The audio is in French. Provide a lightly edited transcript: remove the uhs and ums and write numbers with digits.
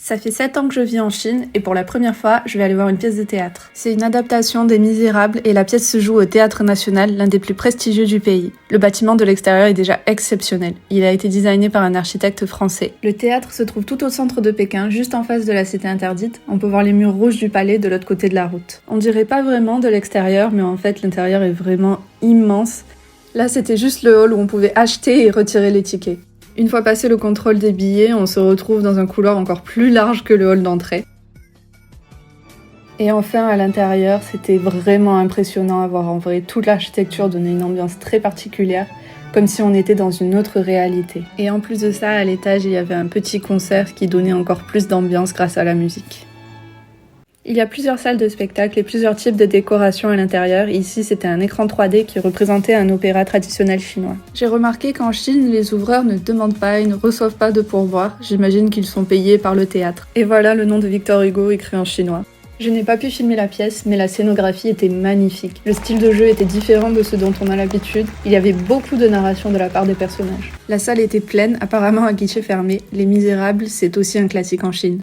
Ça fait 7 ans que je vis en Chine et pour la première fois, je vais aller voir une pièce de théâtre. C'est une adaptation des Misérables et la pièce se joue au Théâtre National, l'un des plus prestigieux du pays. Le bâtiment de l'extérieur est déjà exceptionnel. Il a été designé par un architecte français. Le théâtre se trouve tout au centre de Pékin, juste en face de la Cité Interdite. On peut voir les murs rouges du palais de l'autre côté de la route. On dirait pas vraiment de l'extérieur, mais en fait l'intérieur est vraiment immense. Là, c'était juste le hall où on pouvait acheter et retirer les tickets. Une fois passé le contrôle des billets, on se retrouve dans un couloir encore plus large que le hall d'entrée. Et enfin, à l'intérieur, c'était vraiment impressionnant à voir. En vrai, toute l'architecture donnait une ambiance très particulière, comme si on était dans une autre réalité. Et en plus de ça, à l'étage, il y avait un petit concert qui donnait encore plus d'ambiance grâce à la musique. Il y a plusieurs salles de spectacle et plusieurs types de décorations à l'intérieur. Ici, c'était un écran 3D qui représentait un opéra traditionnel chinois. J'ai remarqué qu'en Chine, les ouvreurs ne demandent pas et ne reçoivent pas de pourboire. J'imagine qu'ils sont payés par le théâtre. Et voilà le nom de Victor Hugo écrit en chinois. Je n'ai pas pu filmer la pièce, mais la scénographie était magnifique. Le style de jeu était différent de ce dont on a l'habitude. Il y avait beaucoup de narration de la part des personnages. La salle était pleine, apparemment à guichet fermé. Les Misérables, c'est aussi un classique en Chine.